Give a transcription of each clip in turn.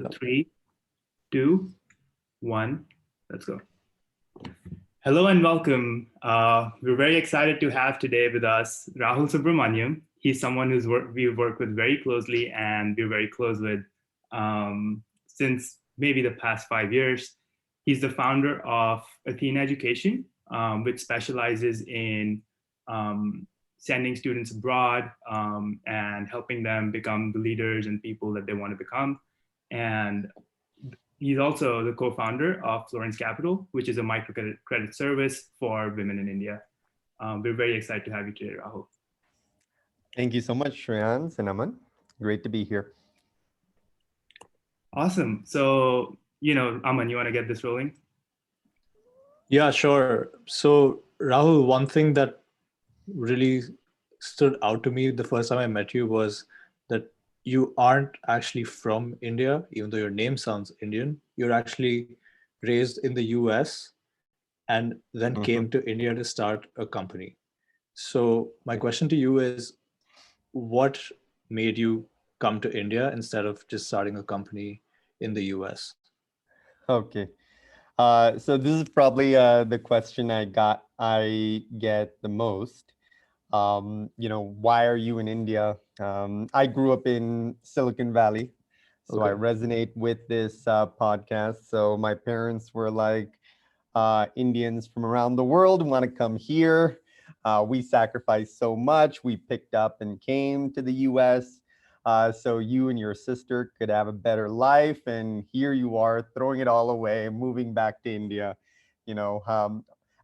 So 3, 2, 1, let's go. Hello and welcome. We're very excited to have today with us Rahul Subramaniam. He's someone we've worked with very closely and we're very close with since maybe the past 5 years. He's the founder of Athena Education, which specializes in sending students abroad and helping them become the leaders and people that they want to become. And he's also the co-founder of Florence Capital, which is a microcredit service for women in India. We're very excited to have you today, Rahul. Thank you so much, Shreyans and Aman. Great to be here. Awesome. So, Aman, you want to get this rolling? Yeah, sure. So, Rahul, one thing that really stood out to me the first time I met you was that you aren't actually from India, even though your name sounds Indian. You're actually raised in the US and then came to India to start a company. So my question to you is, what made you come to India instead of just starting a company in the US? Okay. So this is probably the question I get the most. Why are you in India? I grew up in Silicon Valley, so I resonate with this podcast. So my parents were like, Indians from around the world want to come here. We sacrificed so much. We picked up and came to the US. So you and your sister could have a better life. And here you are throwing it all away, moving back to India.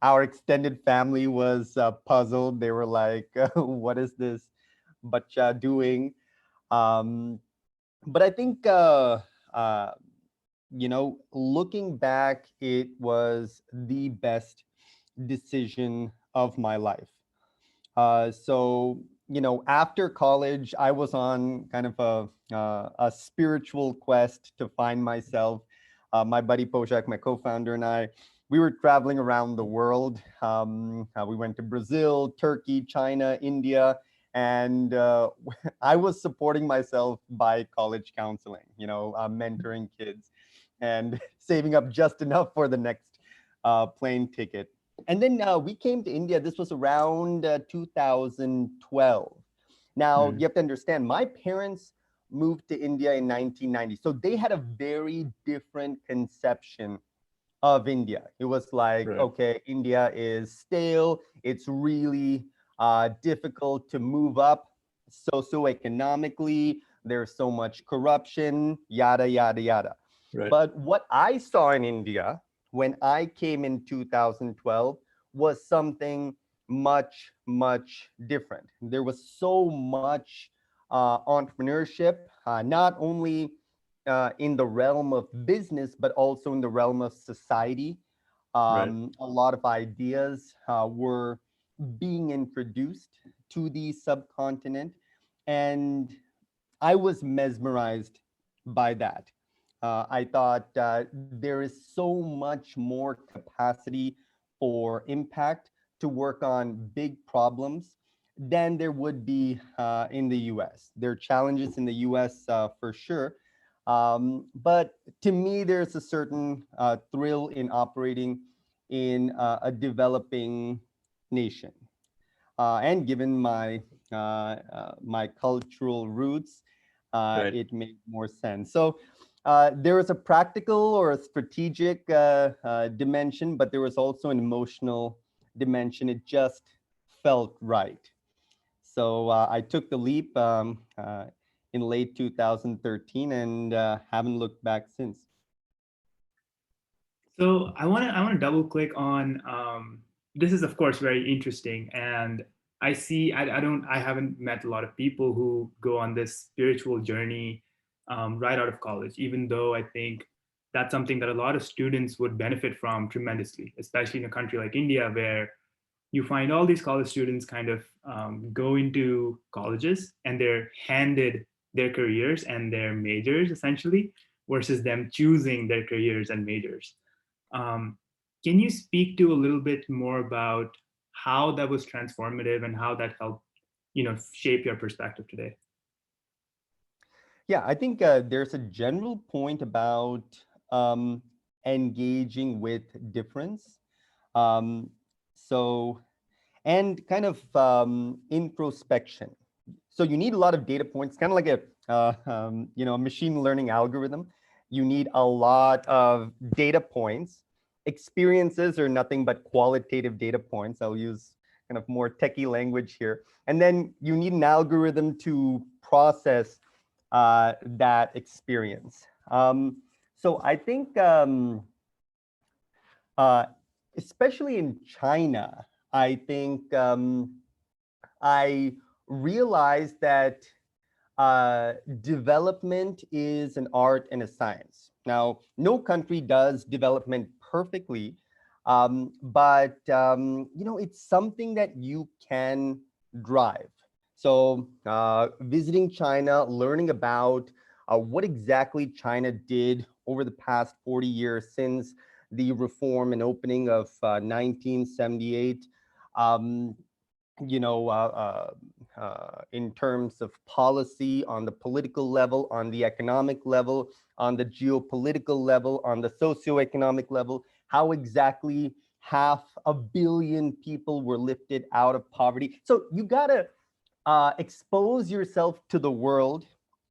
Our extended family was puzzled. They were like, what is this bacha doing? But I think, looking back, it was the best decision of my life. After college, I was on kind of a spiritual quest to find myself. My buddy Poshak, my co-founder, and I, we were traveling around the world. We went to Brazil, Turkey, China, India, and I was supporting myself by college counseling, mentoring kids and saving up just enough for the next plane ticket. And then we came to India. This was around 2012. Now, you have to understand, my parents moved to India in 1990. So they had a very different conception of India. It was like, okay, India is stale. It's really difficult to move up socioeconomically. There's so much corruption, yada, yada, yada. But what I saw in India when I came in 2012 was something much, much different. There was so much entrepreneurship, not only in the realm of business, but also in the realm of society. A lot of ideas were being introduced to the subcontinent, and I was mesmerized by that. I thought there is so much more capacity for impact to work on big problems than there would be in the US. There are challenges in the US for sure. But to me, there's a certain thrill in operating in a developing nation. And given my cultural roots, it made more sense. So there was a practical or a strategic dimension, but there was also an emotional dimension. It just felt right. So I took the leap in late 2013 and haven't looked back since. So I want to double click on this is of course very interesting, and I haven't met a lot of people who go on this spiritual journey right out of college, even though I think that's something that a lot of students would benefit from tremendously, especially in a country like India, where you find all these college students kind of go into colleges and they're handed their careers and their majors essentially, versus them choosing their careers and majors. Can you speak to a little bit more about how that was transformative and how that helped, shape your perspective today? Yeah, I think there's a general point about engaging with difference. Um, so, and kind of introspection. So you need a lot of data points, kind of like a machine learning algorithm. You need a lot of data points. Experiences are nothing but qualitative data points. I'll use kind of more techie language here. And then you need an algorithm to process that experience. So I think, uh, especially in China, I think I realized that development is an art and a science. Now, no country does development perfectly, but it's something that you can drive. So, visiting China, learning about what exactly China did over the past 40 years since the reform and opening of 1978. Um, in terms of policy, on the political level, on the economic level, on the geopolitical level, on the socioeconomic level, how exactly 500 million people were lifted out of poverty. So you got to expose yourself to the world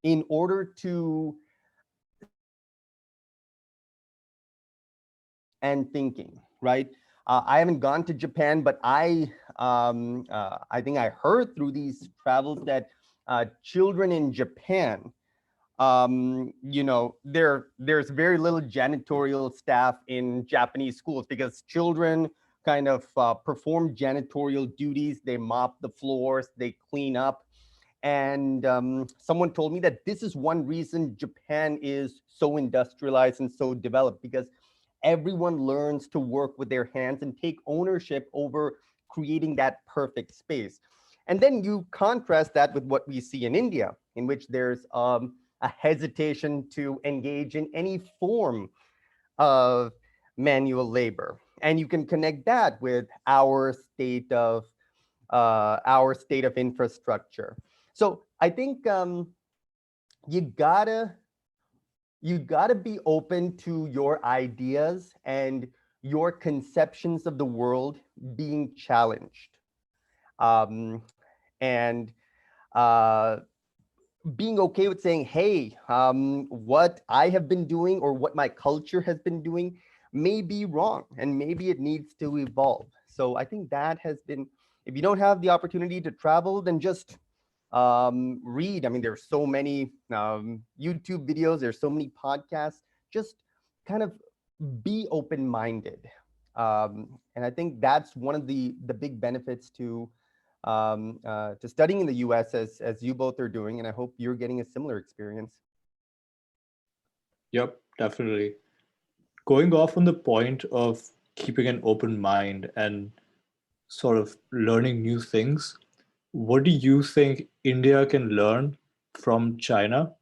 in order to and thinking, right? I haven't gone to Japan, but I think I heard through these travels that children in Japan, there's very little janitorial staff in Japanese schools because children kind of perform janitorial duties. They mop the floors, they clean up. And someone told me that this is one reason Japan is so industrialized and so developed, because everyone learns to work with their hands and take ownership over creating that perfect space. And then you contrast that with what we see in India, in which there's a hesitation to engage in any form of manual labor. And you can connect that with our state of infrastructure. So I think you gotta you got to be open to your ideas and your conceptions of the world being challenged, um, and uh, being okay with saying, hey, what I have been doing or what my culture has been doing may be wrong and maybe it needs to evolve. So I think that has been, if you don't have the opportunity to travel, then just read. I mean, there's so many YouTube videos, there's so many podcasts. Just kind of be open-minded, and I think that's one of the big benefits to studying in the US, as you both are doing, and I hope you're getting a similar experience. Yep, definitely. Going off on the point of keeping an open mind and sort of learning new things, what do you think India can learn from China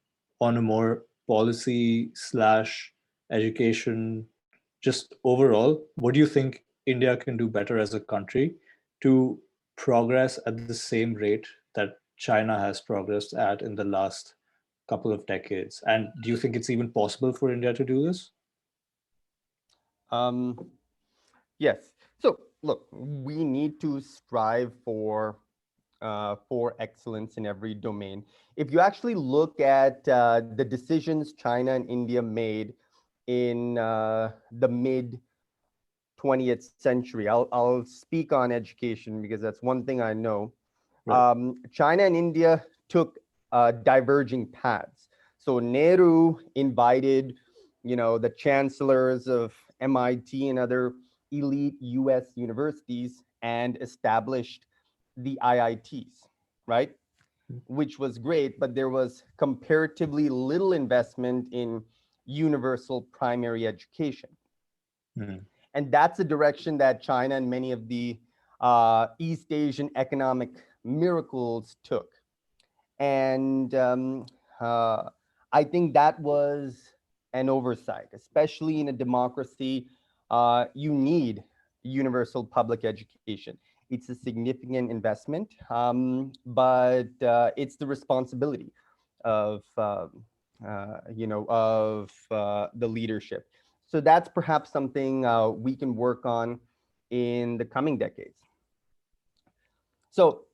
on a more policy slash education, just overall? What do you think India can do better as a country to progress at the same rate that China has progressed at in the last couple of decades? And do you think it's even possible for India to do this? Yes. So look, we need to strive for excellence in every domain. If you actually look at the decisions China and India made in the mid 20th century, I'll speak on education because that's one thing I know. Right. China and India took diverging paths. So Nehru invited, the chancellors of MIT and other elite US universities and established the IITs, right? Which was great, but there was comparatively little investment in universal primary education. Mm. And that's the direction that China and many of the East Asian economic miracles took. And I think that was an oversight, especially in a democracy. You need universal public education. It's a significant investment, but it's the responsibility. of the leadership. So that's perhaps something we can work on in the coming decades. So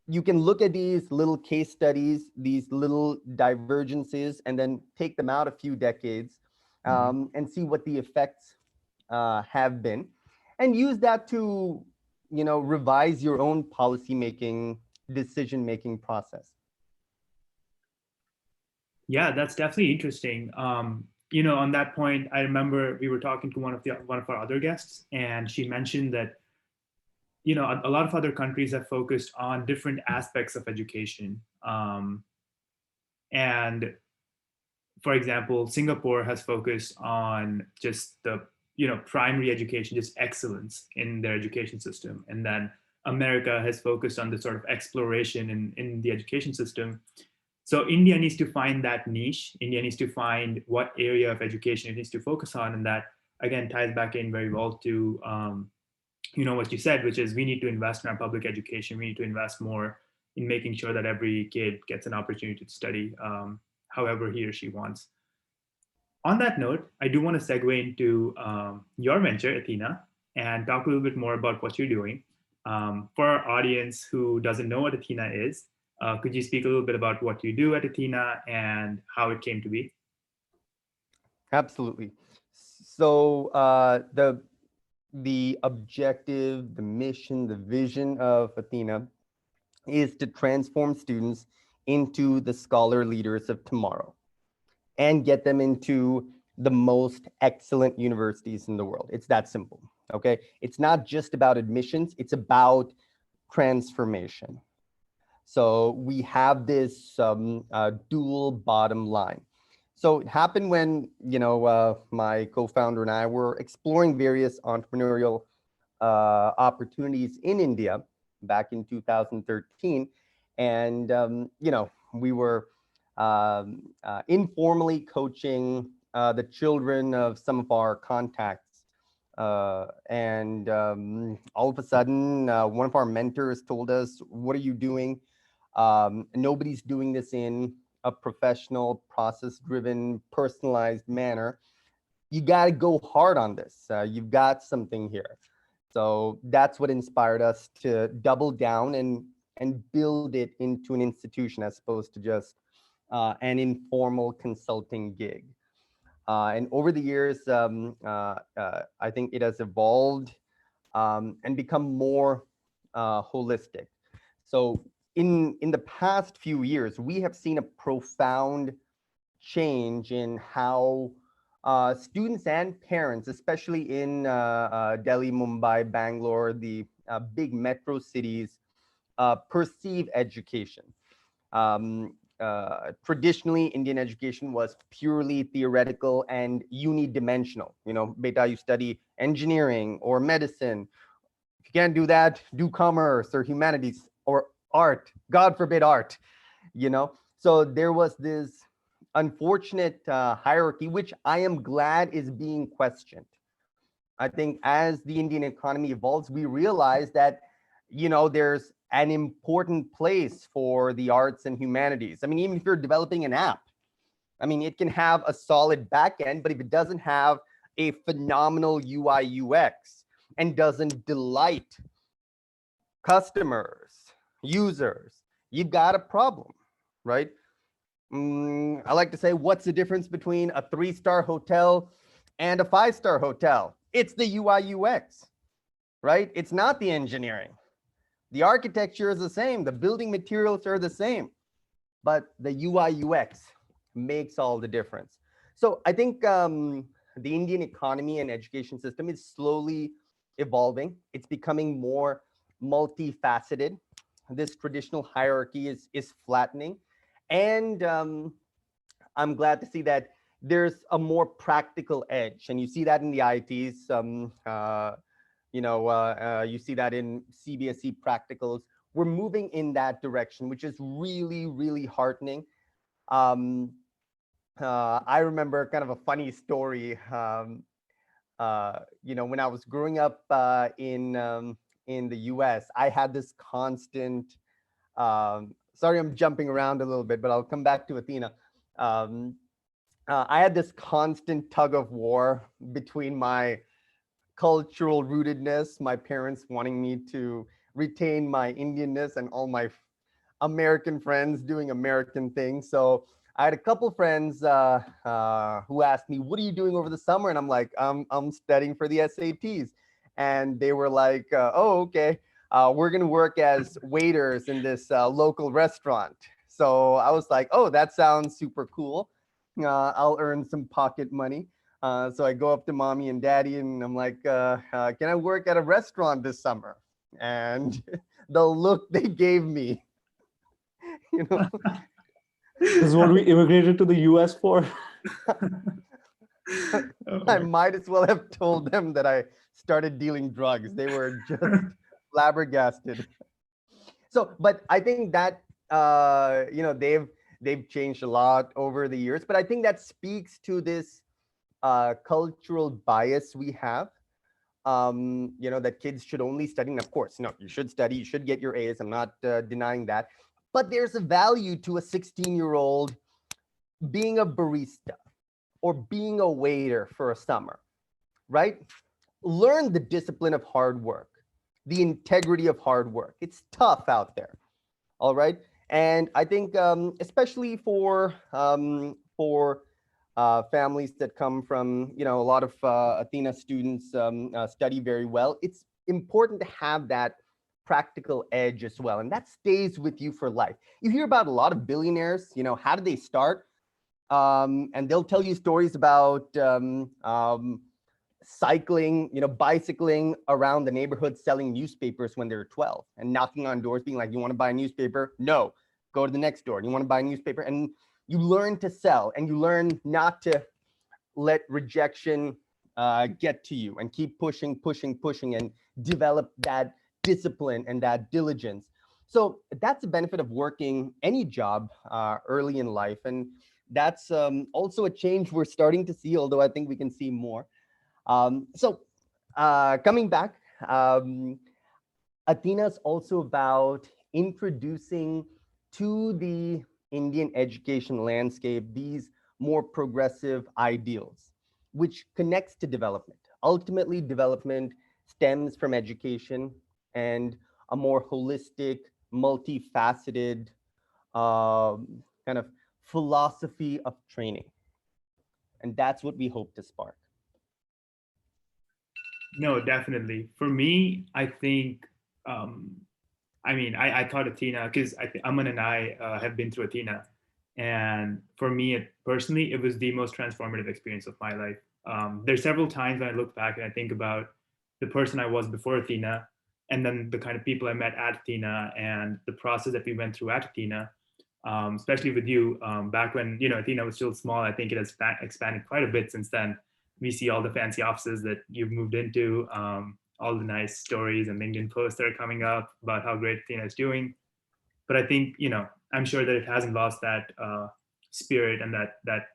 you can look at these little case studies, these little divergences, and then take them out a few decades and see what the effects have been, and use that to, revise your own policy-making, decision-making process. Yeah, that's definitely interesting. On that point, I remember we were talking to one of our other guests, and she mentioned that a lot of other countries have focused on different aspects of education. And for example, Singapore has focused on just the primary education, just excellence in their education system, and then America has focused on the sort of exploration in the education system. So India needs to find that niche. India needs to find what area of education it needs to focus on, and that again ties back in very well to what you said, which is we need to invest in our public education. We need to invest more in making sure that every kid gets an opportunity to study however he or she wants. On that note, I do want to segue into your venture, Athena, and talk a little bit more about what you're doing. For our audience who doesn't know what Athena is, could you speak a little bit about what you do at Athena and how it came to be? Absolutely. So the objective, the mission, the vision of Athena is to transform students into the scholar leaders of tomorrow and get them into the most excellent universities in the world. It's that simple, okay? It's not just about admissions, it's about transformation. So we have this dual bottom line. So it happened when, my co-founder and I were exploring various entrepreneurial opportunities in India back in 2013. And, we were informally coaching the children of some of our contacts. And all of a sudden, one of our mentors told us, "What are you doing? Nobody's doing this in a professional, process-driven, personalized manner. You got to go hard on this. You've got something here." So that's what inspired us to double down and build it into an institution as opposed to just an informal consulting gig. And over the years, I think it has evolved and become more holistic. So in the past few years, we have seen a profound change in how students and parents, especially in Delhi, Mumbai, Bangalore, the big metro cities, perceive education. Traditionally, Indian education was purely theoretical and unidimensional. Beta, you study engineering or medicine. If you can't do that, do commerce or humanities or art. God forbid art. So there was this unfortunate hierarchy, which I am glad is being questioned. I think as the Indian economy evolves, we realize that, there's an important place for the arts and humanities. I mean, even if you're developing an app, it can have a solid backend, but if it doesn't have a phenomenal UI UX and doesn't delight customers, users, you've got a problem, right? I like to say, what's the difference between a 3-star hotel and a 5-star hotel? It's the UI UX, right? It's not the engineering. The architecture is the same. The building materials are the same, but the UI UX makes all the difference. So I think the Indian economy and education system is slowly evolving. It's becoming more multifaceted. This traditional hierarchy is flattening. And I'm glad to see that there's a more practical edge. And you see that in the IITs. You see that in CBSE practicals. We're moving in that direction, which is really, really heartening. I remember kind of a funny story. When I was growing up in the US, I had this constant sorry, I'm jumping around a little bit, but I'll come back to Athena. I had this constant tug of war between my cultural rootedness, my parents wanting me to retain my Indianness, and all my American friends doing American things. So I had a couple friends who asked me, "What are you doing over the summer?" And I'm like, "I'm studying for the SATs." And they were like, "Oh, okay. We're gonna work as waiters in this local restaurant." So I was like, "Oh, that sounds super cool. I'll earn some pocket money." So I go up to mommy and daddy and I'm like, "Can I work at a restaurant this summer?" And the look they gave me, you know, This is what we immigrated to the US for. I might as well have told them that I started dealing drugs. They were just flabbergasted. So, but I think that they've changed a lot over the years. But I think that speaks to this cultural bias we have. That kids should only study. And of course, no, you should study. You should get your A's. I'm not denying that. But there's a value to a 16-year-old being a barista or being a waiter for a summer, right? Learn the discipline of hard work, the integrity of hard work. It's tough out there, all right? And I think, especially for families that come from, a lot of Athena students study very well, it's important to have that practical edge as well. And that stays with you for life. You hear about a lot of billionaires, how did they start? And they'll tell you stories about cycling, bicycling around the neighborhood, selling newspapers when they were 12 and knocking on doors, being like, "You want to buy a newspaper? No, go to the next door. You want to buy a newspaper?" And you learn to sell, and you learn not to let rejection get to you, and keep pushing, and develop that discipline and that diligence. So that's the benefit of working any job early in life. And that's also a change we're starting to see, although I think we can see more. Coming back, Athena is also about introducing to the Indian education landscape these more progressive ideals, which connects to development. Ultimately, development stems from education and a more holistic, multifaceted kind of philosophy of training. And that's what we hope to spark. No, definitely. For me, I think, I thought Athena, because Aman and I have been through Athena. And for me, personally, it was the most transformative experience of my life. There's several times when I look back and I think about the person I was before Athena, and then the kind of people I met at Athena, and the process that we went through at Athena, especially with you back when, Athena was still small. I think it has expanded quite a bit since then. We see all the fancy offices that you've moved into, all the nice stories and LinkedIn posts that are coming up about how great Athena is doing. But I think, I'm sure that it hasn't lost that spirit and that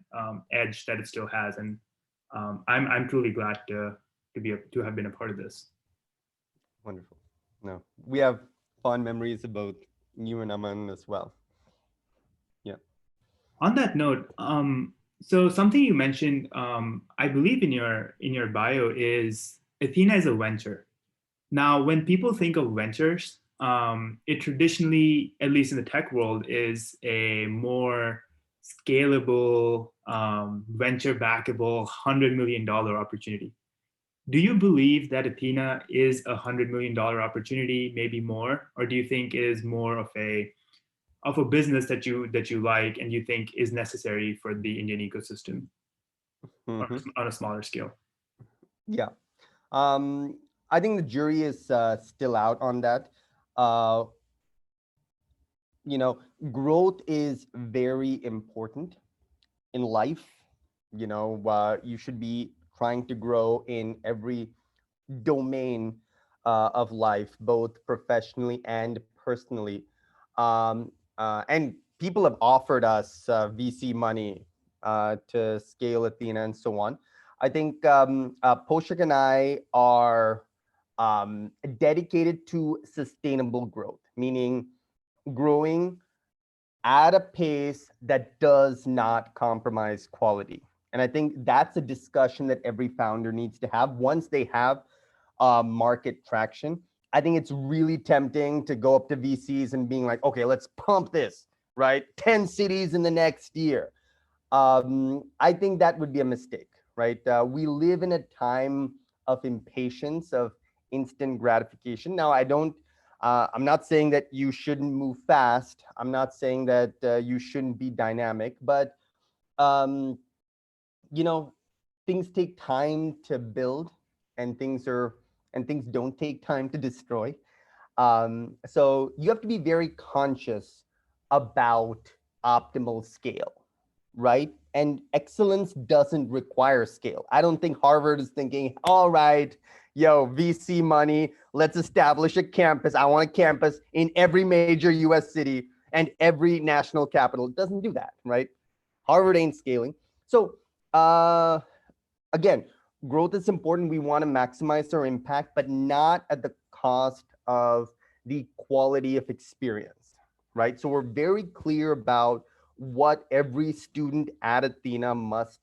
edge that it still has. And I'm truly glad to have been a part of this. Wonderful. No, we have fond memories about you and Aman as well. Yeah. On that note, so something you mentioned, I believe in your bio, is Athena is a venture. Now, when people think of ventures, it traditionally, at least in the tech world, is a more scalable, venture backable, $100 million opportunity. Do you believe that Athena is a $100 million opportunity, maybe more, or do you think it is more of a business that you like and you think is necessary for the Indian ecosystem on a smaller scale? Yeah. I think the jury is still out on that. Growth is very important in life. You should be trying to grow in every domain of life, both professionally and personally. And people have offered us VC money to scale Athena and so on. I think Poshak and I are dedicated to sustainable growth, meaning growing at a pace that does not compromise quality. And I think that's a discussion that every founder needs to have once they have market traction. I think it's really tempting to go up to VCs and being like, okay, let's pump this, right? 10 cities in the next year. I think that would be a mistake, right? We live in a time of impatience, of instant gratification. Now, I'm not saying that you shouldn't move fast. I'm not saying that you shouldn't be dynamic, but um, things take time to build, and things don't take time to destroy. So you have to be very conscious about optimal scale, right? And excellence doesn't require scale. I don't think Harvard is thinking, all right, yo, VC money, let's establish a campus. I want a campus in every major US city and every national capital. It doesn't do that, right? Harvard ain't scaling. So again, growth is important. We want to maximize our impact, but not at the cost of the quality of experience, right? So we're very clear about what every student at Athena must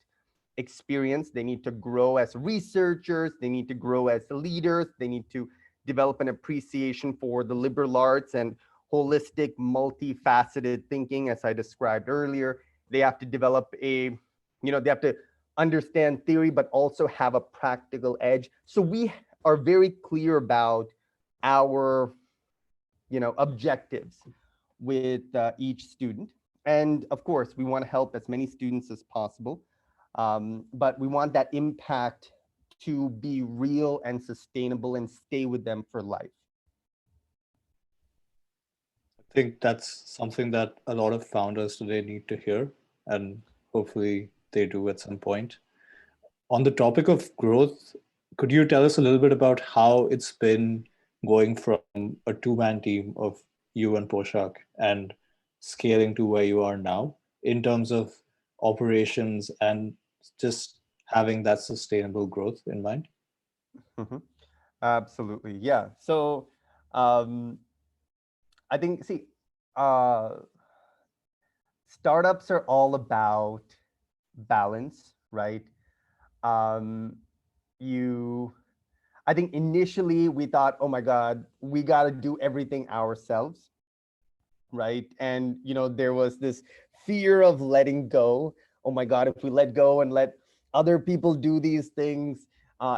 experience. They need to grow as researchers, they need to grow as leaders, they need to develop an appreciation for the liberal arts and holistic, multifaceted thinking, as I described earlier. They have to develop they have to understand theory, but also have a practical edge. So we are very clear about our, objectives with each student. And of course, we want to help as many students as possible. But we want that impact to be real and sustainable and stay with them for life. I think that's something that a lot of founders today need to hear, and hopefully they do at some point. On the topic of growth, could you tell us a little bit about how it's been going from a two-man team of you and Poshak and scaling to where you are now in terms of operations and just having that sustainable growth in mind? Mm-hmm. Absolutely. Yeah. So I think, startups are all about balance, right? Um, I think initially we thought, oh my God, we got to do everything ourselves, right? And, there was this fear of letting go. Oh my God, if we let go and let other people do these things,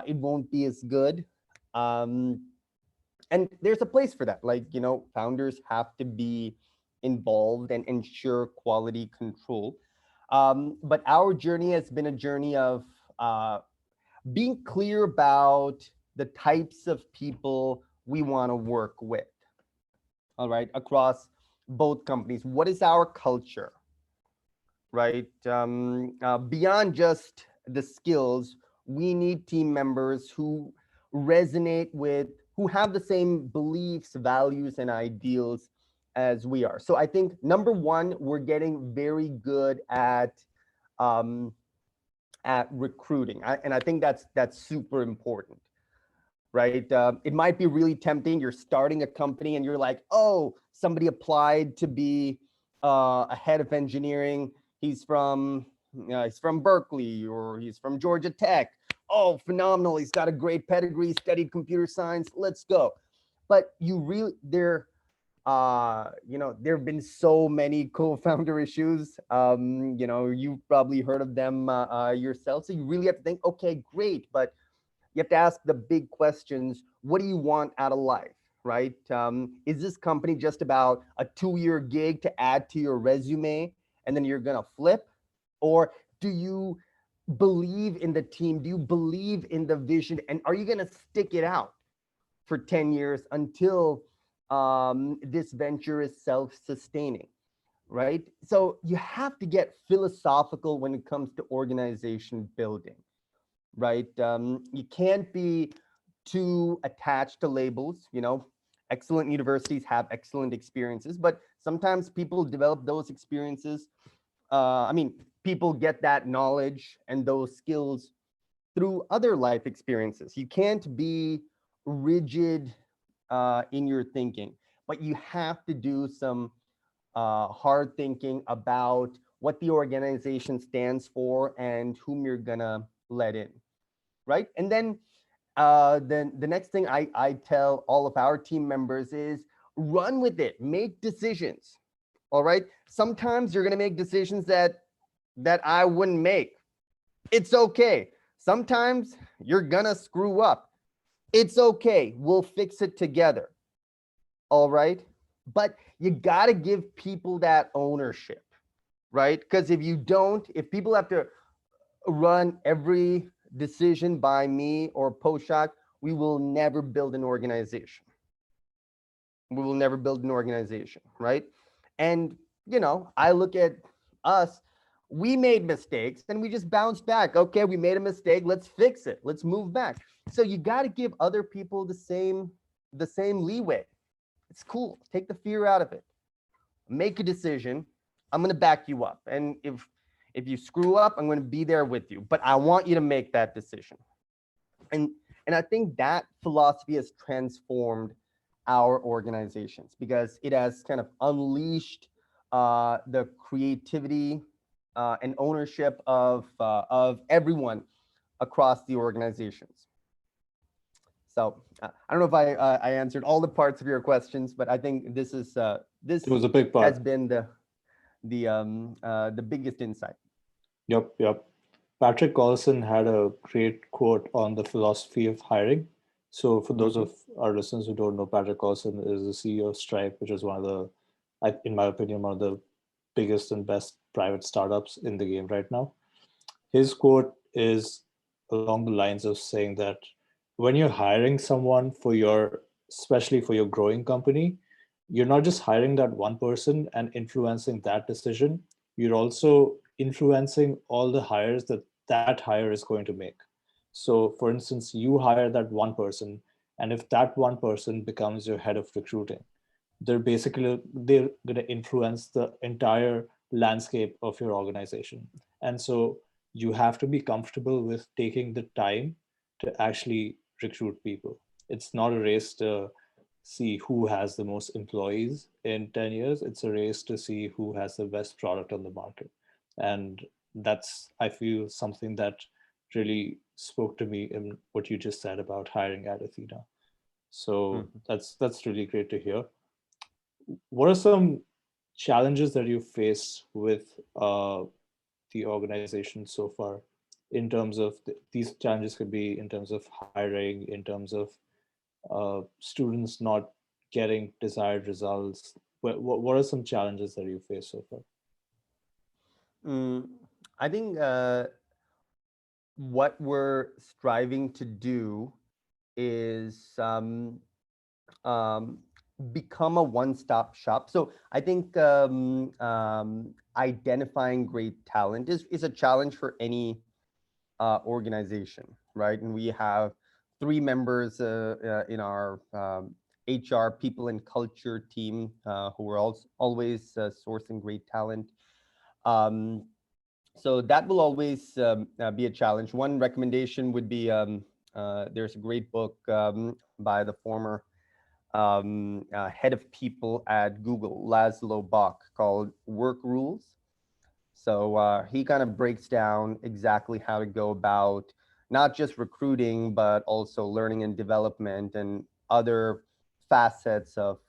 it won't be as good. And there's a place for that. Like, founders have to be involved and ensure quality control. But our journey has been a journey of being clear about the types of people we want to work with, all right, across both companies. What is our culture, right? Beyond just the skills, we need team members who resonate with, who have the same beliefs, values, and ideals as we are. So I think number one, we're getting very good at recruiting, and I think that's super important, right? It might be really tempting. You're starting a company and you're like, oh, somebody applied to be a head of engineering. He's from Berkeley, or he's from Georgia Tech. Oh, phenomenal. He's got a great pedigree, studied computer science. Let's go. But there have been so many co-founder issues. You've probably heard of them yourself. So you really have to think, okay, great. But you have to ask the big questions. What do you want out of life, right? Is this company just about a 2-year gig to add to your resume and then you're going to flip? Or do you believe in the team? Do you believe in the vision? And are you going to stick it out for 10 years until this venture is self-sustaining, right? So you have to get philosophical when it comes to organization building, right? You can't be too attached to labels. Excellent universities have excellent experiences, but sometimes people develop those experiences. People get that knowledge and those skills through other life experiences. You can't be rigid in your thinking, but you have to do some hard thinking about what the organization stands for and whom you're gonna let in, right? And then the next thing I tell all of our team members is run with it, make decisions. All right. Sometimes you're gonna make decisions that I wouldn't make. It's okay. Sometimes you're gonna screw up. It's okay. We'll fix it together. All right. But you gotta give people that ownership, right? Because if you don't, if people have to run every decision by me or Poshak, we will never build an organization. We will never build an organization, right? And, I look at us, we made mistakes and we just bounced back. Okay, we made a mistake. Let's fix it. Let's move back. So you got to give other people the same leeway. It's cool. Take the fear out of it. Make a decision. I'm going to back you up. And if you screw up, I'm going to be there with you. But I want you to make that decision. And I think that philosophy has transformed our organizations because it has kind of unleashed the creativity and ownership of everyone across the organizations. So I don't know if I answered all the parts of your questions, but I think this is this It was a big part. has been the biggest insight. Yep. Patrick Collison had a great quote on the philosophy of hiring. So for those of our listeners who don't know, Patrick Collison is the CEO of Stripe, which is one of the, in my opinion, one of the biggest and best private startups in the game right now. His quote is along the lines of saying that when you're hiring someone especially for your growing company, you're not just hiring that one person and influencing that decision, you're also influencing all the hires that hire is going to make. So for instance, you hire that one person, and if that one person becomes your head of recruiting, they're going to influence the entire landscape of your organization. And so you have to be comfortable with taking the time to actually recruit people. It's not a race to see who has the most employees in 10 years. It's a race to see who has the best product on the market. And that's, I feel, something that really spoke to me in what you just said about hiring at Athena. So that's really great to hear. What are some challenges that you face with the organization so far in terms of these challenges? Could be in terms of hiring, in terms of students not getting desired results. What are some challenges that you face so far? I think what we're striving to do is become a one-stop shop. So I think identifying great talent is a challenge for any organization, right? And we have 3 members in our HR people and culture team who are always sourcing great talent. So that will always be a challenge. One recommendation would be there's a great book by the former head of people at Google, Laszlo Bock, called Work Rules. So he kind of breaks down exactly how to go about not just recruiting, but also learning and development and other facets of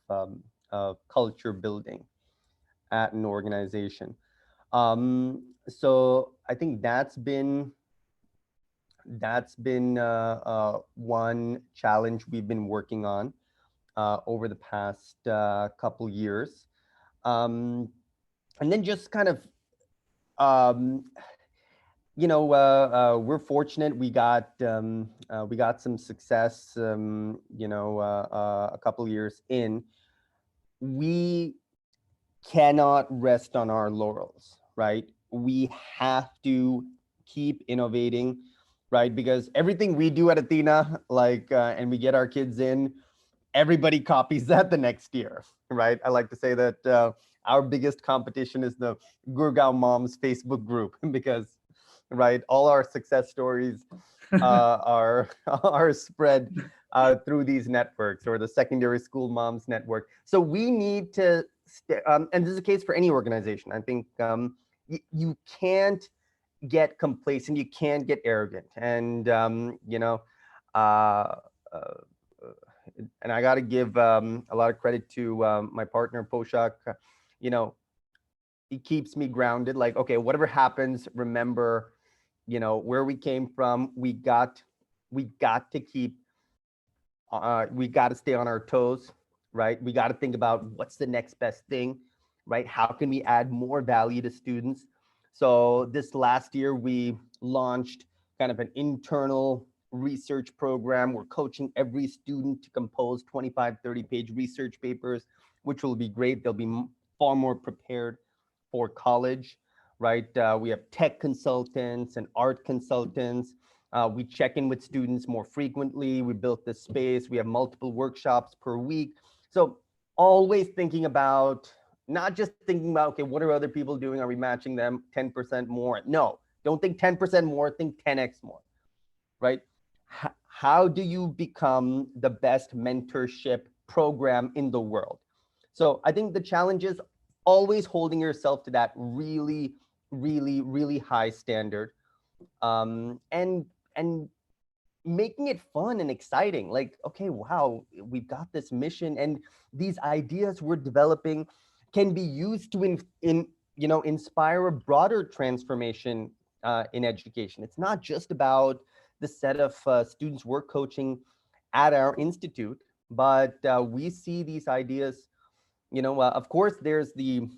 culture building at an organization. So I think that's been one challenge we've been working on over the past couple years, and then just kind of we're fortunate we got some success a couple years in. We cannot rest on our laurels, right? We have to keep innovating, right? Because everything we do at Athena, and we get our kids in, everybody copies that the next year, right? I like to say that our biggest competition is the Gurgaon Moms Facebook group because, right, all our success stories are spread through these networks or the Secondary School Moms Network. So we need to and this is the case for any organization. I think you can't get complacent, you can't get arrogant, and uh, uh, and I got to give a lot of credit to my partner Poshak. You know, he keeps me grounded. Like, okay, whatever happens, remember, where we came from. We got to keep. We got to stay on our toes, right? We got to think about what's the next best thing, right? How can we add more value to students? So this last year, we launched kind of an internal research program. We're coaching every student to compose 25, 30-page research papers, which will be great. They'll be far more prepared for college, right? We have tech consultants and art consultants. We check in with students more frequently. We built this space. We have multiple workshops per week. So always thinking about, not just thinking about, okay, what are other people doing? Are we matching them 10% more? No, don't think 10% more, think 10x more, right? How do you become the best mentorship program in the world? So I think the challenge is always holding yourself to that really, really, really high standard, and making it fun and exciting. Like, okay, wow, we've got this mission, and these ideas we're developing can be used to inspire a broader transformation in education. It's not just about the set of students we're coaching at our institute, but we see these ideas. Of course, there's the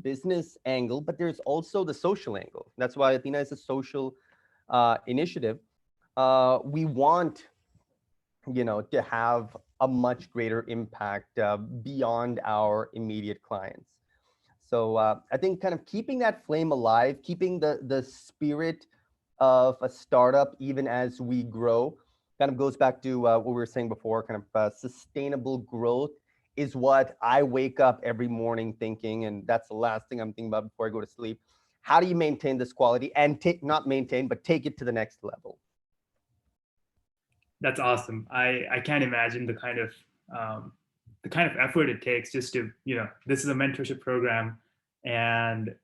business angle, but there's also the social angle. That's why Athena is a social initiative. We want, to have a much greater impact beyond our immediate clients. So I think kind of keeping that flame alive, keeping the spirit of a startup even as we grow, kind of goes back to what we were saying before. Kind of sustainable growth is what I wake up every morning thinking, and that's the last thing I'm thinking about before I go to sleep. How do you maintain this quality and not maintain, but take it to the next level? That's awesome. I can't imagine the kind of effort it takes just to, this is a mentorship program, and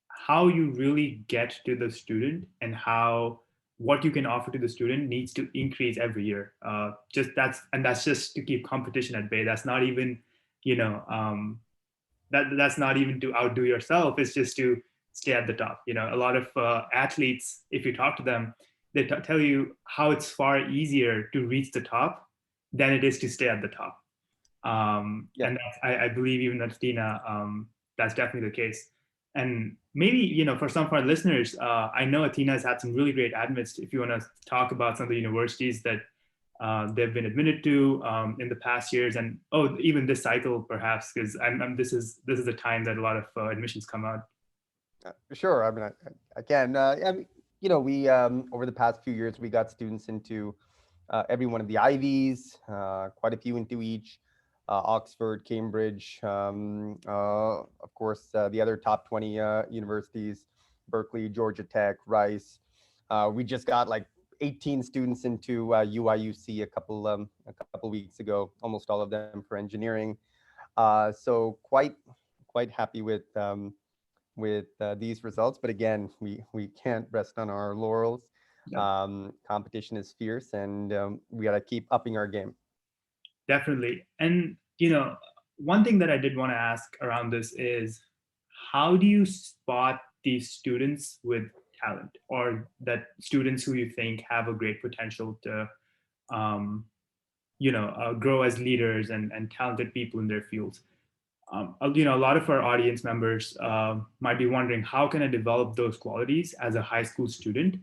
how you really get to the student and how what you can offer to the student needs to increase every year. That's just to keep competition at bay. That's not even, that's not even to outdo yourself. It's just to stay at the top. A lot of athletes, if you talk to them, they tell you how it's far easier to reach the top than it is to stay at the top. Yeah. And I believe even at Athena, that's definitely the case. And maybe, for some of our listeners, I know Athena has had some really great admits. If you want to talk about some of the universities that they've been admitted to in the past years, and even this cycle perhaps, because this is the time that a lot of admissions come out. Sure. I mean, again, we over the past few years, we got students into every one of the Ivies, quite a few into each. Oxford, Cambridge, of course, the other top 20 universities, Berkeley, Georgia Tech, Rice. We just got like 18 students into UIUC a couple weeks ago, almost all of them for engineering. So quite happy with these results. But again, we can't rest on our laurels. Yep. Competition is fierce, and we got to keep upping our game. Definitely. And, one thing that I did want to ask around this is, how do you spot these students with talent, or that students who you think have a great potential to, grow as leaders and talented people in their fields? A lot of our audience members might be wondering, how can I develop those qualities as a high school student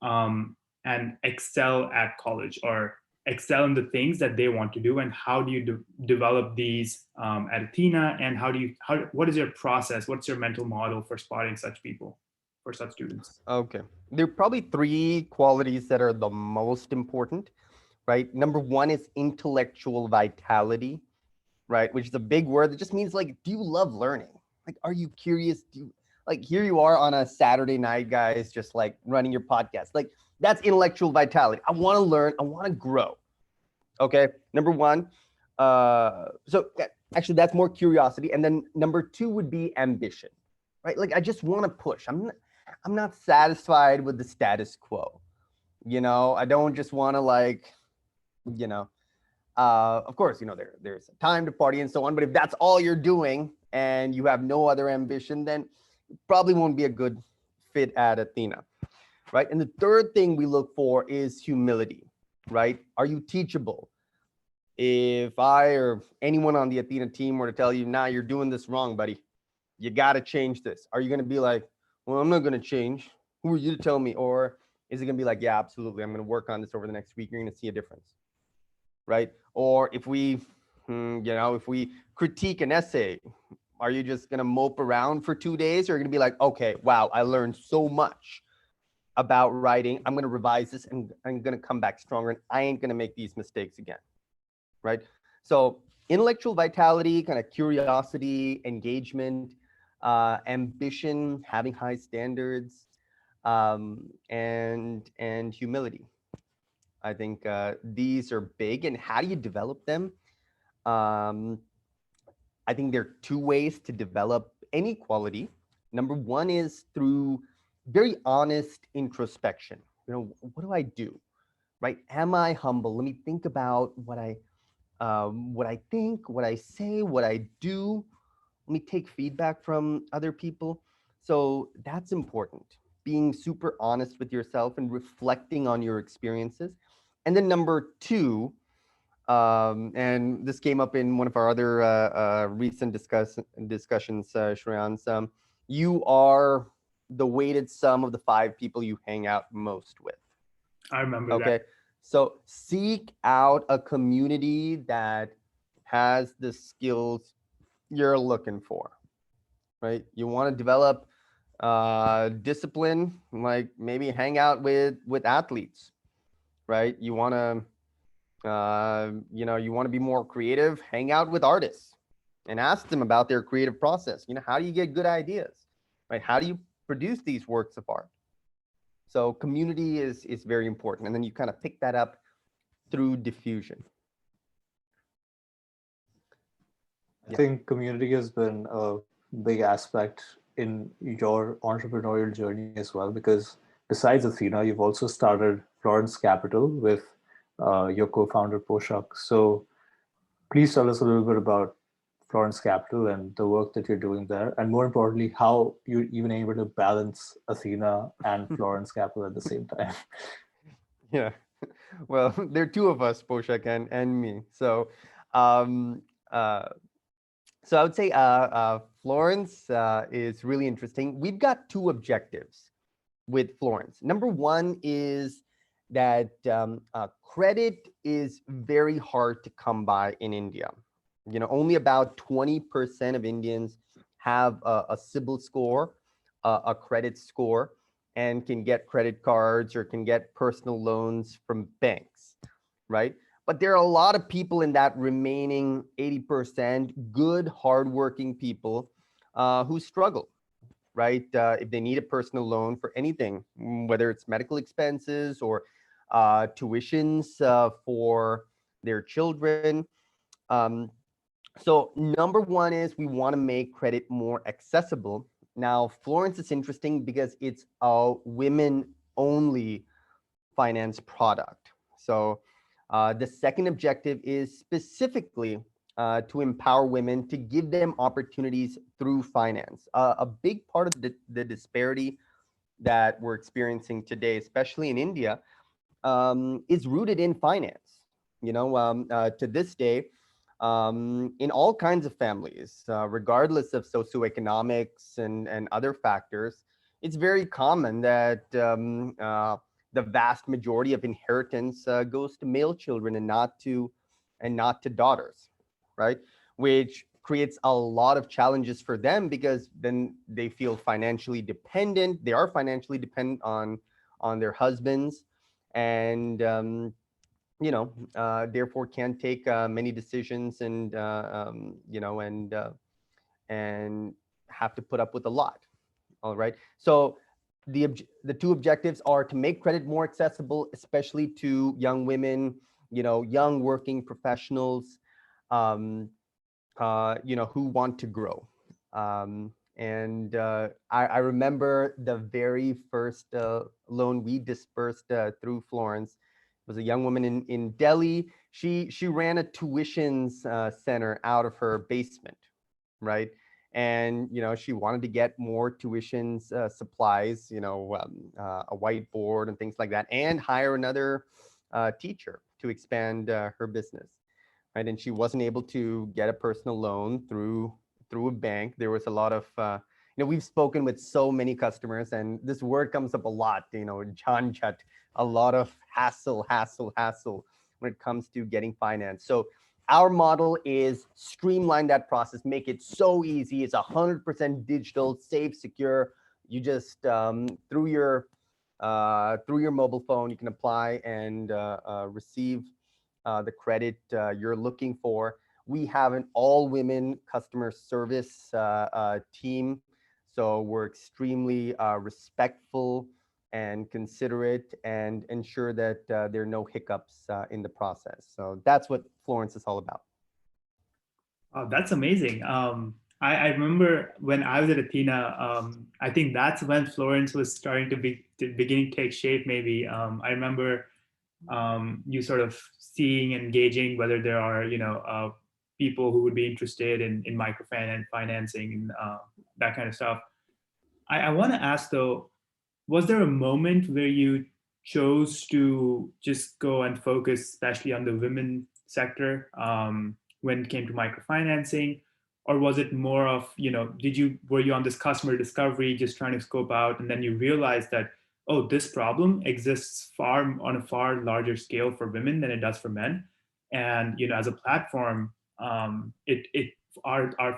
and excel at college, or excel in the things that they want to do? And how do you develop these at Athena? And what is your process? What's your mental model for spotting such people, for such students? Okay. There are probably 3 qualities that are the most important, right? Number 1 is intellectual vitality, right? Which is a big word that just means, like, do you love learning? Like, are you curious? Here you are on a Saturday night, guys, just like running your podcast. Like, that's intellectual vitality. I want to learn. I want to grow. Okay. Number 1. So Actually, that's more curiosity. And then number 2 would be ambition, right? Like I just want to push. I'm not satisfied with the status quo. I don't just want to like, of course, there's a time to party and so on. But if that's all you're doing and you have no other ambition, then it probably won't be a good fit at Athena, right? And the third thing we look for is humility, right? Are you teachable? If I or anyone on the Athena team were to tell you, nah, you're doing this wrong, buddy, you got to change this. Are you going to be like, well, I'm not going to change. Who are you to tell me? Or is it going to be like, yeah, absolutely, I'm going to work on this over the next week. You're going to see a difference, right? Or if we, if we critique an essay, are you just going to mope around for 2 days? Or are you going to be like, okay, wow, I learned so much about writing. I'm going to revise this and I'm going to come back stronger and I ain't going to make these mistakes again, right? So intellectual vitality, kind of curiosity, engagement, ambition, having high standards, and humility. I think these are big. And how do you develop them? I think there are 2 ways to develop any quality. Number 1 is through very honest introspection. What do I do, right? Am I humble? Let me think about what I think, what I say, what I do. Let me take feedback from other people. So that's important. Being super honest with yourself and reflecting on your experiences. And then number 2, and this came up in one of our other recent discussions, Shreyans, you are the weighted sum of the 5 people you hang out most with. I remember that. Okay, so seek out a community that has the skills you're looking for, right? You want to develop discipline, like maybe hang out with athletes, right? You want to you want to be more creative, hang out with artists and ask them about their creative process. How do you get good ideas, right? How do you produce these works of art? So community is very important. And then you kind of pick that up through diffusion. I think community has been a big aspect in your entrepreneurial journey as well, because besides Athena, you've also started Florence Capital with your co-founder Poshak. So please tell us a little bit about Florence Capital and the work that you're doing there, and more importantly, how you're even able to balance Athena and Florence Capital at the same time. Yeah, well, there are 2 of us, Poshak and me. So, so I would say Florence is really interesting. We've got 2 objectives with Florence. Number 1 is that credit is very hard to come by in India. Only about 20% of Indians have a CIBIL score, a credit score, and can get credit cards or can get personal loans from banks, right? But there are a lot of people in that remaining 80%, good, hardworking people who struggle, right? If they need a personal loan for anything, whether it's medical expenses or tuitions for their children. So number 1 is we want to make credit more accessible. Now, Florence is interesting because it's a women-only finance product. So the second objective is specifically to empower women, to give them opportunities through finance. A big part of the disparity that we're experiencing today, especially in India, is rooted in finance. To this day, in all kinds of families, regardless of socioeconomics and other factors, it's very common that the vast majority of inheritance goes to male children and not to daughters, right? Which creates a lot of challenges for them because then they feel financially dependent. They are financially dependent on their husbands, and therefore can't take many decisions and and have to put up with a lot. All right. So the 2 objectives are to make credit more accessible, especially to young women, young working professionals, who want to grow. I remember the very first loan we dispersed through Florence. It was a young woman in Delhi. She ran a tuitions center out of her basement, right? And she wanted to get more tuitions supplies, a whiteboard and things like that, and hire another teacher to expand her business, right? And she wasn't able to get a personal loan through a bank. There was a lot of we've spoken with so many customers, and this word comes up a lot, janjat, a lot of hassle when it comes to getting finance. So our model is streamline that process, make it so easy. It's 100% digital, safe, secure. You just through your mobile phone, you can apply and receive the credit you're looking for. We have an all-women customer service team, so we're extremely respectful and considerate, and ensure that there are no hiccups in the process. So that's what Florence is all about. Oh, that's amazing. I remember when I was at Athena, I think that's when Florence was starting to beginning to take shape. Maybe I remember you sort of seeing, engaging whether there are people who would be interested in microfinance financing and that kind of stuff. I want to ask though, was there a moment where you chose to just go and focus especially on the women sector when it came to microfinancing? Or was it more of, were you on this customer discovery, just trying to scope out, and then you realized that, oh, this problem exists on a far larger scale for women than it does for men. And, as a platform, our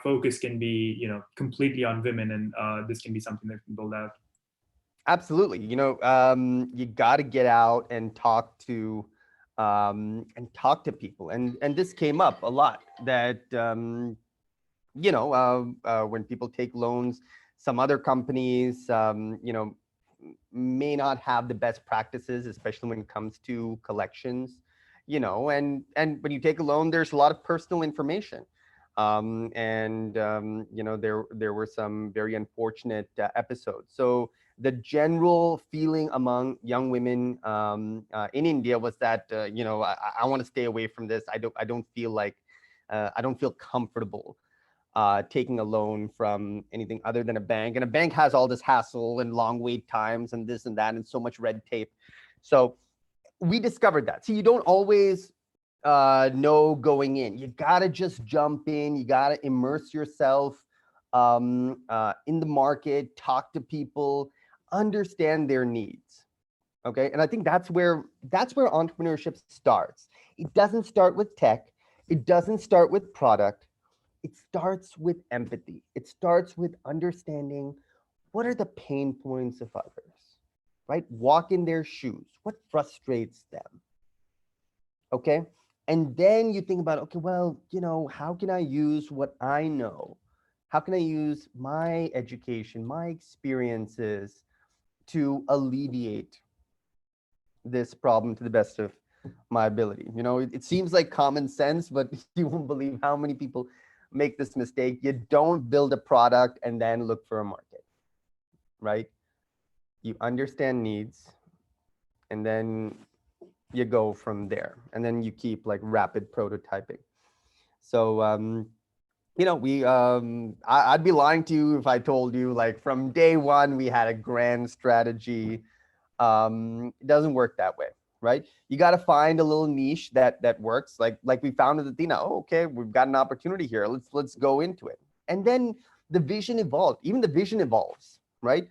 focus can be, completely on women, and this can be something that can build out. Absolutely. You got to get out and talk to people. And this came up a lot, that, when people take loans, some other companies, may not have the best practices, especially when it comes to collections, and when you take a loan, there's a lot of personal information. There were some very unfortunate episodes. So the general feeling among young women in India was that, I want to stay away from this. I don't feel like, I don't feel comfortable taking a loan from anything other than a bank. And a bank has all this hassle and long wait times and this and that and so much red tape. So we discovered that. So you don't always know going in. You got to just jump in. You got to immerse yourself in the market, talk to people, understand their needs. Okay. And I think that's where entrepreneurship starts. It doesn't start with tech. It doesn't start with product. It starts with empathy. It starts with understanding what are the pain points of others, right? Walk in their shoes. What frustrates them? Okay. And then you think about, okay, well, how can I use what I know? How can I use my education, my experiences to alleviate this problem to the best of my ability? It seems like common sense, but you won't believe how many people make this mistake. You don't build a product and then look for a market, right? You understand needs, and then you go from there, and then you keep like rapid prototyping. So I'd be lying to you if I told you like from day one we had a grand strategy. It doesn't work that way, right? You got to find a little niche that works, like we found with Athena. Oh, okay, we've got an opportunity here. Let's go into it. And then the vision evolved. Even the vision evolves, right?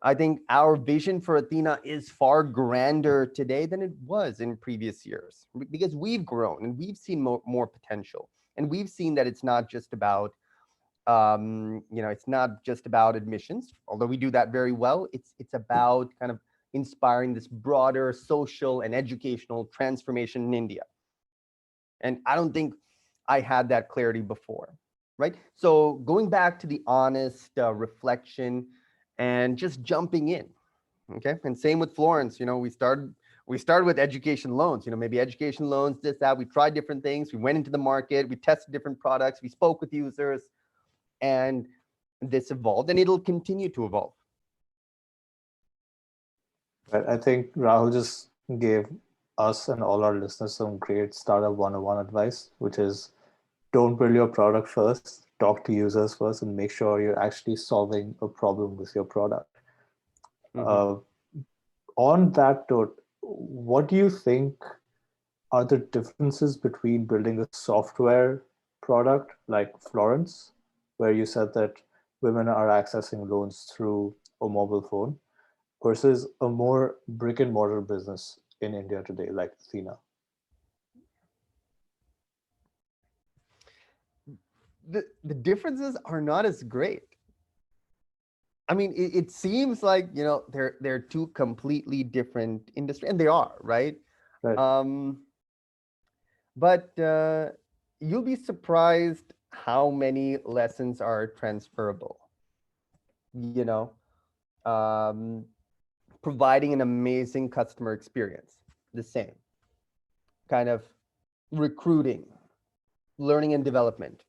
I think our vision for Athena is far grander today than it was in previous years, because we've grown and we've seen more potential. And we've seen that it's not just about, it's not just about admissions, although we do that very well. It's about kind of inspiring this broader social and educational transformation in India. And I don't think I had that clarity before, right? So going back to the honest reflection and just jumping in, okay? And same with Florence, we started we started with education loans, maybe education loans, this, that. We tried different things. We went into the market. We tested different products. We spoke with users, and this evolved, and it'll continue to evolve. But I think Rahul just gave us and all our listeners some great startup 101 advice, which is don't build your product first, talk to users first, and make sure you're actually solving a problem with your product. On that note, what do you think are the differences between building a software product like Florence, where you said that women are accessing loans through a mobile phone, versus a more brick and mortar business in India today, like Athena? The differences are not as great. I mean, it seems like, they're two completely different industries, and they are, right? Right. But you'll be surprised how many lessons are transferable. Providing an amazing customer experience, the same. Kind of recruiting, learning and development,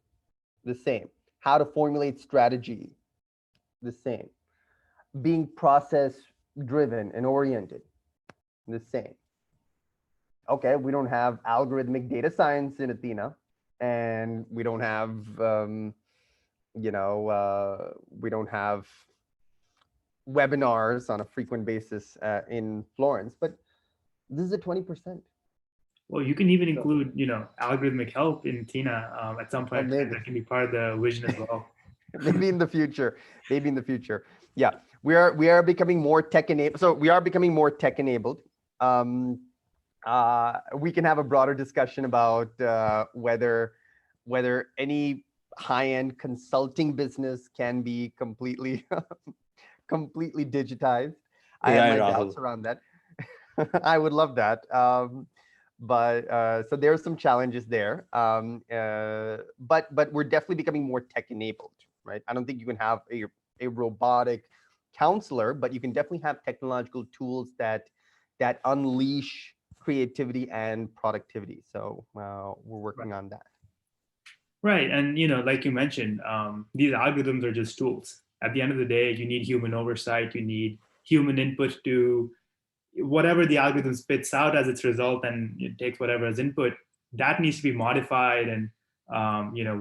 the same. How to formulate strategy, the same. Being process driven and oriented, the same. Okay, we don't have algorithmic data science in Athena, and we don't have we don't have webinars on a frequent basis in Florence, but this is a 20%. Well, you can even include, algorithmic help in Athena at some point. That can be part of the vision as well. Maybe in the future. Yeah, we are becoming more tech enabled. So we are becoming more tech enabled. We can have a broader discussion about whether any high-end consulting business can be completely digitized. I have my doubts around that. I would love that. But so there are some challenges there. But we're definitely becoming more tech enabled, right? I don't think you can have a robotic counselor, but you can definitely have technological tools that unleash creativity and productivity. So we're working on that. Right. And, like you mentioned, these algorithms are just tools. At the end of the day, you need human oversight. You need human input to whatever the algorithm spits out as its result, and it takes whatever as input. That needs to be modified and,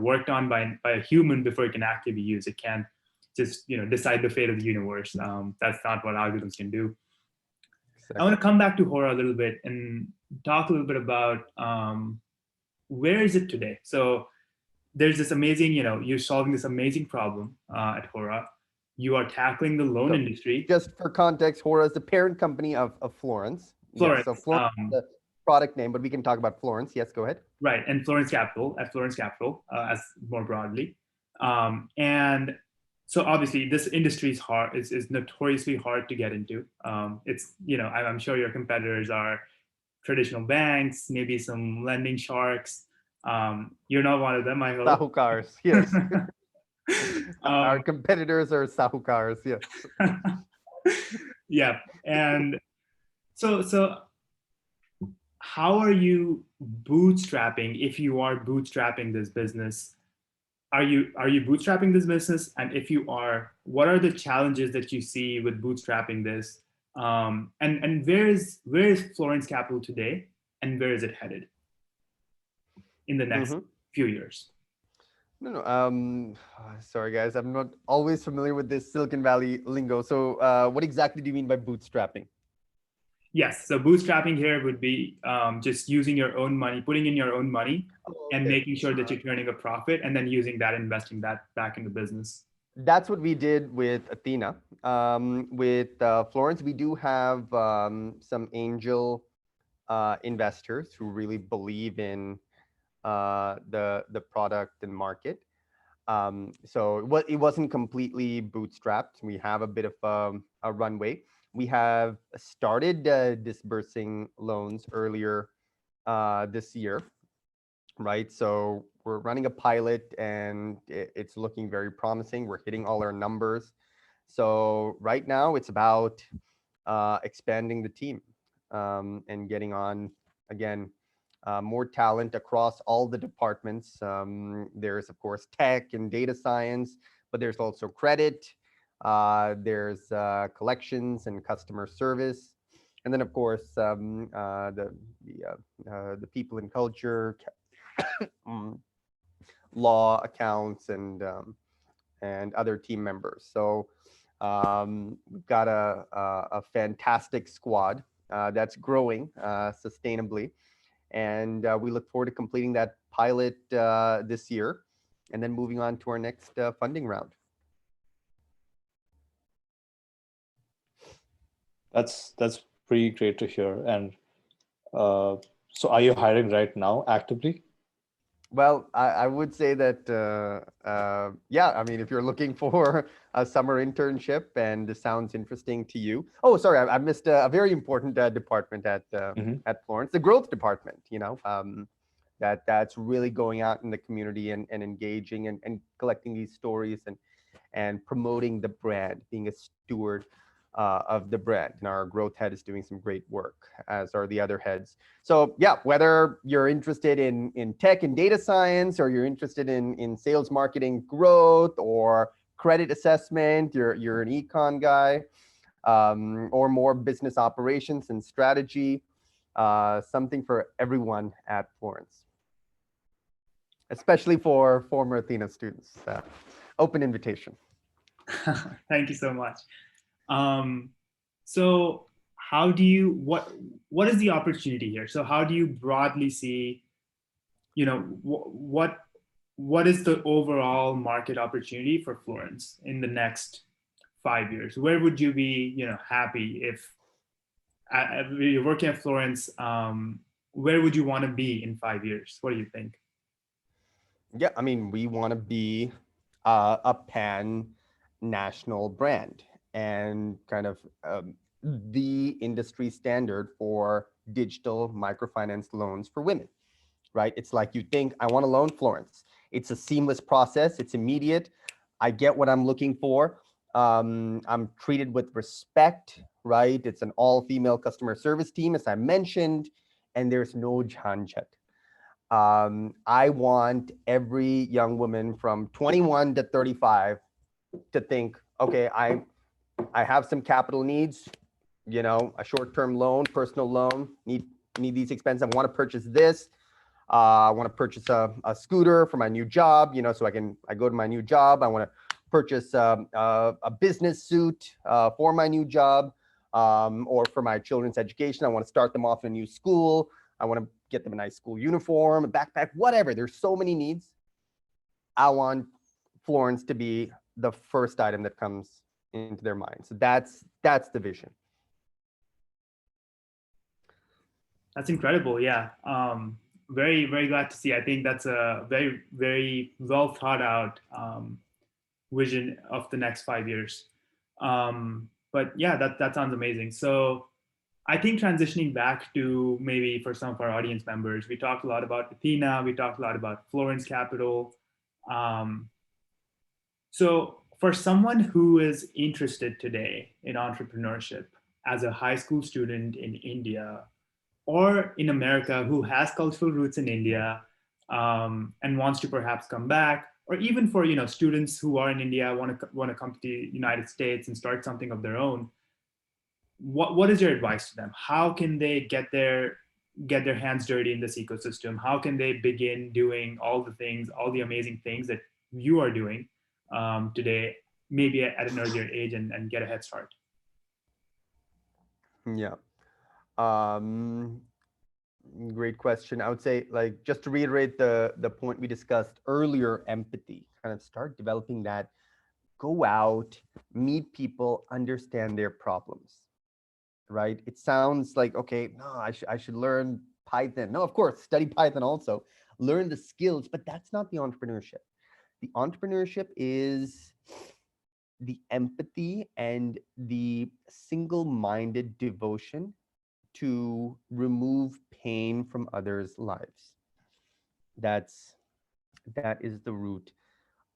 worked on by a human before it can actually be used. It can't just, decide the fate of the universe. That's not what algorithms can do. Exactly. I want to come back to Hora a little bit and talk a little bit about where is it today? So there's this amazing, you're solving this amazing problem at Hora. You are tackling the loan industry. Just for context, Hora is the parent company of Florence. Florence. Yes, so Florence is the product name, but we can talk about Florence. Yes, go ahead. Right, and Florence Capital, as more broadly. And so obviously this industry is hard, is notoriously hard to get into. It's, I'm sure your competitors are traditional banks, maybe some lending sharks. You're not one of them, I hope. Sahukars, yes. Our competitors are Sahukars, yes. Yeah, and so how are you bootstrapping, if you are bootstrapping this business? Are you bootstrapping this business? And if you are, what are the challenges that you see with bootstrapping this? And where is Florence Capital today, and where is it headed in the next few years? No. Sorry, guys. I'm not always familiar with this Silicon Valley lingo. So what exactly do you mean by bootstrapping? Yes. So bootstrapping here would be just using your own money, putting in your own money, and making sure that you're turning a profit, and then using that, investing that back in the business. That's what we did with Athena. With Florence, we do have some angel investors who really believe in the product and market. So it wasn't completely bootstrapped. We have a bit of a runway. We have started disbursing loans earlier this year, right? So we're running a pilot, and it's looking very promising. We're hitting all our numbers. So right now it's about expanding the team. and getting on, again, more talent across all the departments. There's, of course, tech and data science, but there's also credit. There's collections and customer service. And then, of course, the people and culture, law, accounts, and other team members. So we've got a fantastic squad that's growing sustainably. And we look forward to completing that pilot this year and then moving on to our next funding round. That's pretty great to hear. And so are you hiring right now actively? Well, I would say that, yeah, I mean, if you're looking for a summer internship and this sounds interesting to you. Oh, sorry, I missed a very important department at Florence, the growth department, that's really going out in the community and engaging and collecting these stories and promoting the brand, being a steward of the brand. And our growth head is doing some great work, as are the other heads. So yeah, whether you're interested in tech and data science, or you're interested in sales, marketing, growth, or credit assessment, you're an econ guy, or more business operations and strategy, something for everyone at Florence, especially for former Athena students. Open invitation. Thank you so much. So how do you, what is the opportunity here? So how do you broadly see, what is the overall market opportunity for Florence in the next 5 years? Where would you be, happy if you're working at Florence? Where would you want to be in 5 years? What do you think? Yeah, I mean, we want to be a pan-national brand and kind of the industry standard for digital microfinance loans for women, right? It's like, you think, I want a loan, Florence. It's a seamless process. It's immediate. I get what I'm looking for. I'm treated with respect, right? It's an all-female customer service team, as I mentioned, and there's no jhanjat. I want every young woman from 21 to 35 to think, okay, I have some capital needs, a short-term loan, personal loan, need these expenses. I want to purchase this. I want to purchase a scooter for my new job, so I go to my new job. I want to purchase a business suit for my new job, or for my children's education. I want to start them off in a new school. I want to get them a nice school uniform, a backpack, whatever. There's so many needs. I want Florence to be the first item that comes into their mind. So that's the vision. That's incredible. Yeah. Very, very glad to see. I think that's a very, very well thought out vision of the next 5 years. But yeah, that sounds amazing. So I think transitioning back to maybe for some of our audience members, we talked a lot about Athena, we talked a lot about Florence Capital. So for someone who is interested today in entrepreneurship as a high school student in India or in America who has cultural roots in India, and wants to perhaps come back, or even for students who are in India want to come to the United States and start something of their own, what is your advice to them? How can they get their hands dirty in this ecosystem? How can they begin doing all the things, all the amazing things that you are doing today, maybe at an earlier age, and get a head start? Yeah. Great question. I would say, like, just to reiterate the point we discussed earlier, empathy, kind of start developing that. Go out, meet people, understand their problems, right? It sounds like, okay, no, I should learn Python. No, of course, study Python also. Learn the skills, but that's not the entrepreneurship. The entrepreneurship is the empathy and the single-minded devotion to remove pain from others' lives. That is the root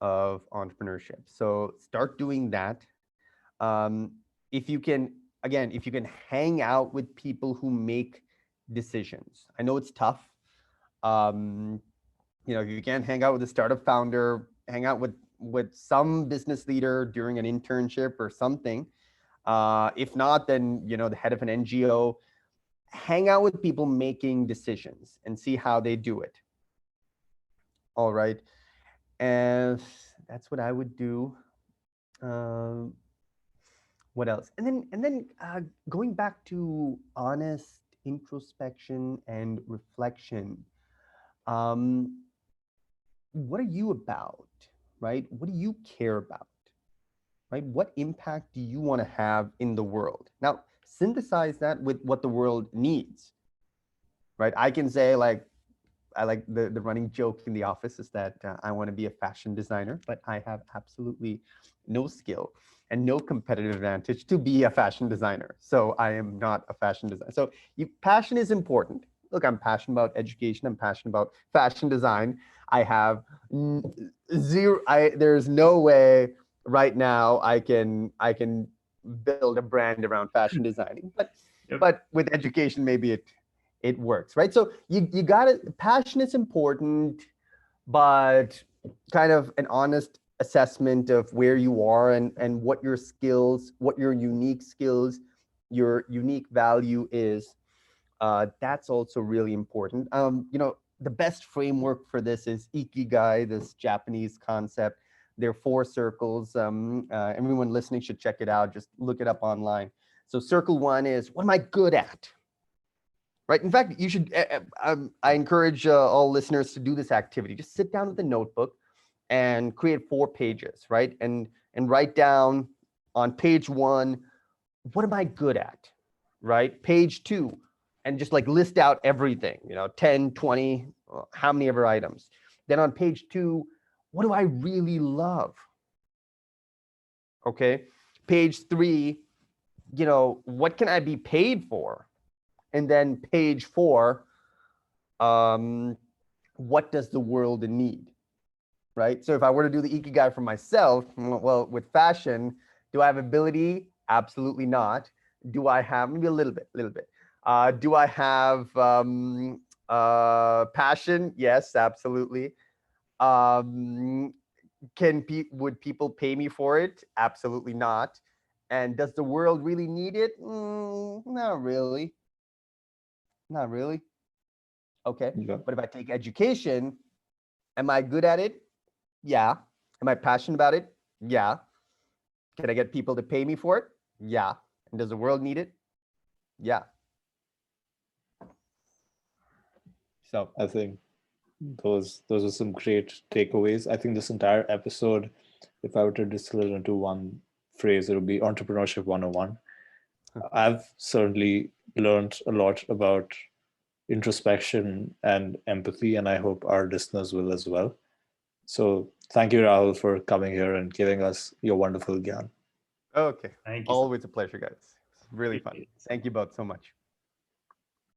of entrepreneurship. So start doing that. If you can, again, if you can hang out with people who make decisions. I know it's tough. You can't hang out with a startup founder, hang out with some business leader during an internship or something. If not, then, the head of an NGO. Hang out with people making decisions and see how they do it. All right. And that's what I would do. What else? And then going back to honest introspection and reflection. What are you about, right? What do you care about, right? What impact do you want to have in the world? Now, synthesize that with what the world needs, right? I can say, like, I like the running joke in the office is that I want to be a fashion designer, but I have absolutely no skill and no competitive advantage to be a fashion designer. So I am not a fashion designer. So passion is important. Look, I'm passionate about education. I'm passionate about fashion design. I have zero. There's no way right now I can build a brand around fashion designing. But with education, maybe it works, right? So you got it. Passion is important, but kind of an honest assessment of where you are and what your skills, what your unique skills, your unique value is. That's also really important. The best framework for this is Ikigai, this Japanese concept. There are 4 circles. Everyone listening should check it out. Just look it up online. So circle 1 is, what am I good at? Right. In fact, you should. I encourage all listeners to do this activity. Just sit down with a notebook and create 4 pages, right? And write down on page 1, what am I good at? Right. Page 2, and just like list out everything, 10, 20, how many ever items. Then on page 2, what do I really love? Okay. Page 3, what can I be paid for? And then page 4, what does the world need? Right. So if I were to do the Ikigai for myself, well, with fashion, do I have ability? Absolutely not. Do I have maybe a little bit? Do I have passion? Yes, absolutely. Would people pay me for it? Absolutely not. And does the world really need it? Not really. Not really. Okay. Yeah. But if I take education, am I good at it? Yeah. Am I passionate about it? Yeah. Can I get people to pay me for it? Yeah. And does the world need it? Yeah. So I think those are some great takeaways. I think this entire episode, if I were to distill it into one phrase, it would be entrepreneurship 101. I've certainly learned a lot about introspection and empathy, and I hope our listeners will as well. So thank you, Rahul, for coming here and giving us your wonderful gyan. okay. Thank you. Always a pleasure, guys. It's really fun. Thank you both so much.